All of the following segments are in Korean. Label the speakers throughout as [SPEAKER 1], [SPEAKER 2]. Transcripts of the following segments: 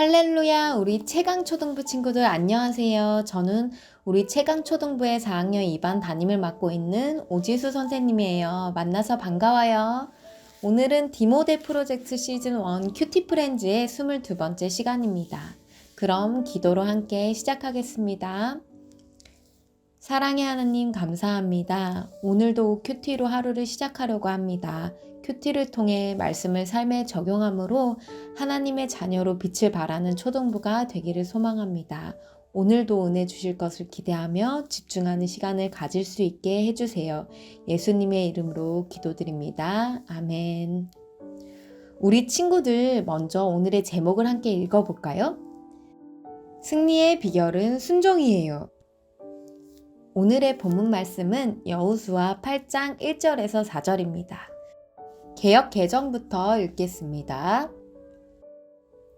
[SPEAKER 1] 할렐루야, 우리 채강초등부 친구들 안녕하세요. 저는 우리 채강초등부의 4학년 2반 담임을 맡고 있는 오지수 선생님이에요. 만나서 반가워요. 오늘은 디모데 프로젝트 시즌1 큐티 프렌즈의 22번째 시간입니다. 그럼 기도로 함께 시작하겠습니다. 사랑의 하나님 감사합니다. 오늘도 큐티로 하루를 시작하려고 합니다. 큐티를 통해 말씀을 삶에 적용함으로 하나님의 자녀로 빛을 발하는 초등부가 되기를 소망합니다. 오늘도 은혜 주실 것을 기대하며 집중하는 시간을 가질 수 있게 해주세요. 예수님의 이름으로 기도드립니다. 아멘. 우리 친구들 먼저 오늘의 제목을 함께 읽어볼까요? 승리의 비결은 순종이에요. 오늘의 본문 말씀은 여호수아 8장 1절에서 4절입니다. 개역 개정부터 읽겠습니다.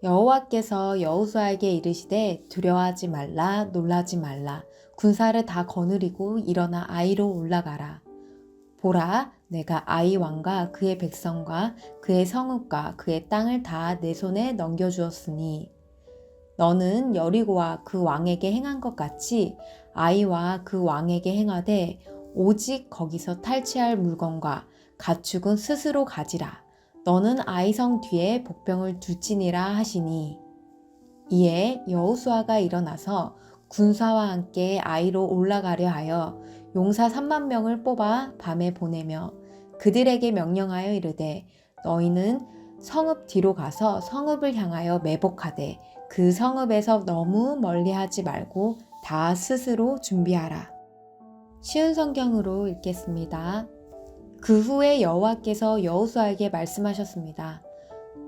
[SPEAKER 1] 여호와께서 여호수아에게 이르시되 두려워하지 말라 놀라지 말라 군사를 다 거느리고 일어나 아이로 올라가라. 보라 내가 아이 왕과 그의 백성과 그의 성읍과 그의 땅을 다 내 손에 넘겨주었으니 너는 여리고와 그 왕에게 행한 것 같이 아이와 그 왕에게 행하되 오직 거기서 탈취할 물건과 가축은 스스로 가지라. 너는 아이성 뒤에 복병을 둘지니라 하시니 이에 여호수아가 일어나서 군사와 함께 아이로 올라가려 하여 용사 3만 명을 뽑아 밤에 보내며 그들에게 명령하여 이르되 너희는 성읍 뒤로 가서 성읍을 향하여 매복하되 그 성읍에서 너무 멀리하지 말고 다 스스로 준비하라. 쉬운 성경으로 읽겠습니다. 그 후에 여호와께서 여호수아에게 말씀하셨습니다.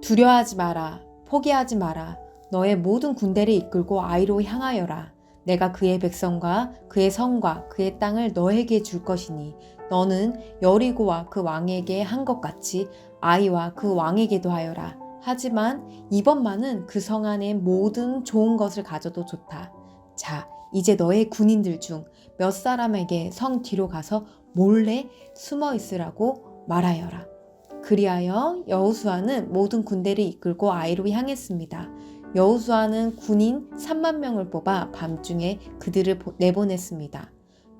[SPEAKER 1] 두려워하지 마라. 포기하지 마라. 너의 모든 군대를 이끌고 아이로 향하여라. 내가 그의 백성과 그의 성과 그의 땅을 너에게 줄 것이니 너는 여리고와 그 왕에게 한 것 같이 아이와 그 왕에게도 하여라. 하지만 이번만은 그 성 안에 모든 좋은 것을 가져도 좋다. 자, 이제 너의 군인들 중 몇 사람에게 성 뒤로 가서 몰래 숨어 있으라고 말하여라. 그리하여 여호수아는 모든 군대를 이끌고 아이로 향했습니다. 여호수아는 군인 3만 명을 뽑아 밤중에 그들을 내보냈습니다.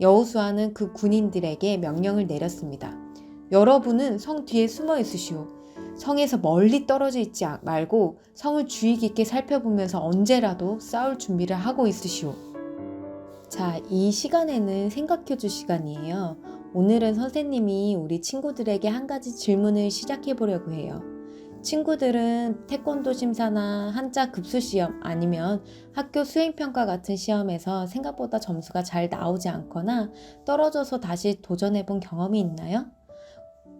[SPEAKER 1] 여호수아는 그 군인들에게 명령을 내렸습니다. 여러분은 성 뒤에 숨어 있으시오. 성에서 멀리 떨어져 있지 말고 성을 주의 깊게 살펴보면서 언제라도 싸울 준비를 하고 있으시오. 자, 이 시간에는 생각해 줄 시간이에요. 오늘은 선생님이 우리 친구들에게 한 가지 질문을 시작해 보려고 해요. 친구들은 태권도 심사나 한자 급수 시험 아니면 학교 수행평가 같은 시험에서 생각보다 점수가 잘 나오지 않거나 떨어져서 다시 도전해 본 경험이 있나요?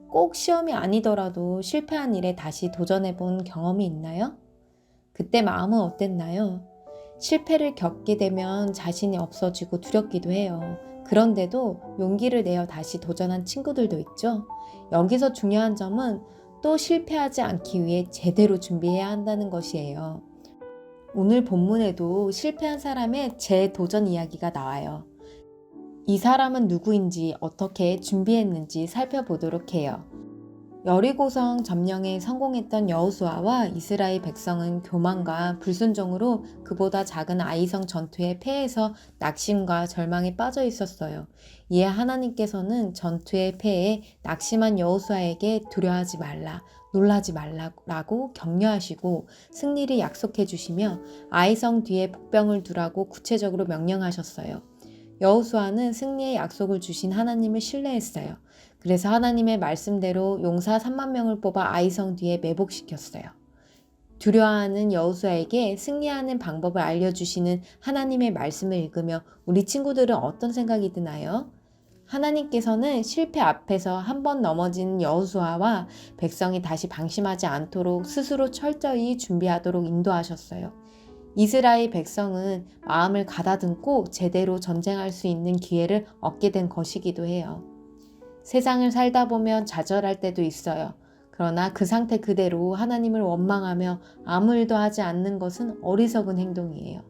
[SPEAKER 1] 꼭 시험이 아니더라도 실패한 일에 다시 도전해 본 경험이 있나요? 그때 마음은 어땠나요? 실패를 겪게 되면 자신이 없어지고 두렵기도 해요. 그런데도 용기를 내어 다시 도전한 친구들도 있죠. 여기서 중요한 점은 또 실패하지 않기 위해 제대로 준비해야 한다는 것이에요. 오늘 본문에도 실패한 사람의 재도전 이야기가 나와요. 이 사람은 누구인지 어떻게 준비했는지 살펴보도록 해요. 여리고성 점령에 성공했던 여호수아와 이스라엘 백성은 교만과 불순종으로 그보다 작은 아이성 전투에 패해서 낙심과 절망에 빠져 있었어요. 이에 하나님께서는 전투의 패에 낙심한 여호수아에게 두려워하지 말라, 놀라지 말라고 격려하시고 승리를 약속해 주시며 아이성 뒤에 복병을 두라고 구체적으로 명령하셨어요. 여호수아는 승리의 약속을 주신 하나님을 신뢰했어요. 그래서 하나님의 말씀대로 용사 3만 명을 뽑아 아이성 뒤에 매복시켰어요. 두려워하는 여호수아에게 승리하는 방법을 알려주시는 하나님의 말씀을 읽으며 우리 친구들은 어떤 생각이 드나요? 하나님께서는 실패 앞에서 한 번 넘어진 여호수아와 백성이 다시 방심하지 않도록 스스로 철저히 준비하도록 인도하셨어요. 이스라엘 백성은 마음을 가다듬고 제대로 전쟁할 수 있는 기회를 얻게 된 것이기도 해요. 세상을 살다 보면 좌절할 때도 있어요. 그러나 그 상태 그대로 하나님을 원망하며 아무 일도 하지 않는 것은 어리석은 행동이에요.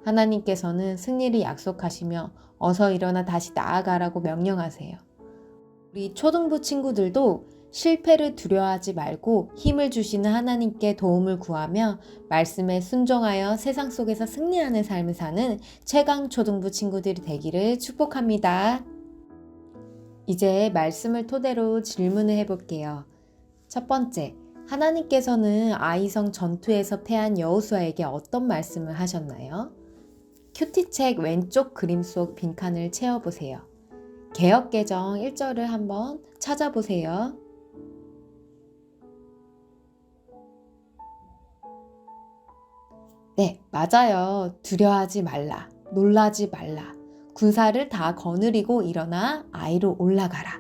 [SPEAKER 1] 하나님께서는 승리를 약속하시며 어서 일어나 다시 나아가라고 명령하세요. 우리 초등부 친구들도 실패를 두려워하지 말고 힘을 주시는 하나님께 도움을 구하며 말씀에 순종하여 세상 속에서 승리하는 삶을 사는 최강 초등부 친구들이 되기를 축복합니다. 이제 말씀을 토대로 질문을 해볼게요. 첫 번째, 하나님께서는 아이성 전투에서 패한 여호수아에게 어떤 말씀을 하셨나요? 큐티책 왼쪽 그림 속 빈칸을 채워보세요. 개역개정 1절을 한번 찾아보세요. 네, 맞아요. 두려워하지 말라. 놀라지 말라. 군사를 다 거느리고 일어나 아이로 올라가라.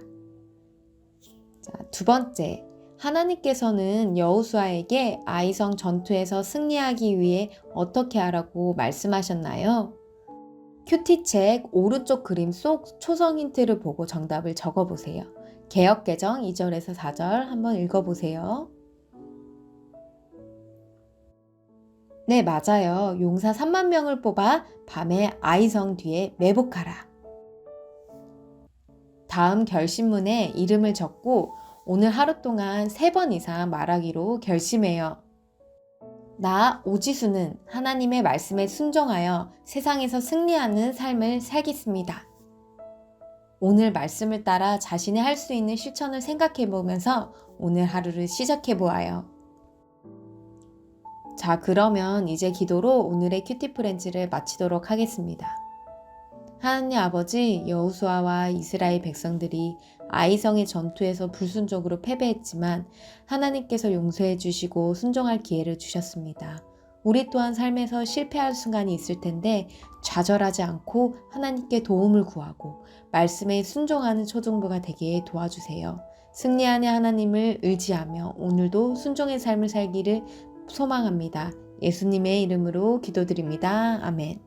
[SPEAKER 1] 자, 두 번째. 하나님께서는 여호수아에게 아이성 전투에서 승리하기 위해 어떻게 하라고 말씀하셨나요? 큐티책 오른쪽 그림 속 초성 힌트를 보고 정답을 적어보세요. 개역개정 2절에서 4절 한번 읽어보세요. 네, 맞아요. 용사 3만 명을 뽑아 밤에 아이성 뒤에 매복하라. 다음 결심문에 이름을 적고 오늘 하루 동안 3번 이상 말하기로 결심해요. 나 오지수는 하나님의 말씀에 순종하여 세상에서 승리하는 삶을 살겠습니다. 오늘 말씀을 따라 자신이 할 수 있는 실천을 생각해 보면서 오늘 하루를 시작해 보아요. 자, 그러면 이제 기도로 오늘의 큐티 프렌즈를 마치도록 하겠습니다. 하나님 아버지, 여호수아와 이스라엘 백성들이 아이성의 전투에서 불순종으로 패배했지만 하나님께서 용서해 주시고 순종할 기회를 주셨습니다. 우리 또한 삶에서 실패할 순간이 있을 텐데 좌절하지 않고 하나님께 도움을 구하고 말씀에 순종하는 초중부가 되게 도와주세요. 승리하는 하나님을 의지하며 오늘도 순종의 삶을 살기를 소망합니다. 예수님의 이름으로 기도드립니다. 아멘.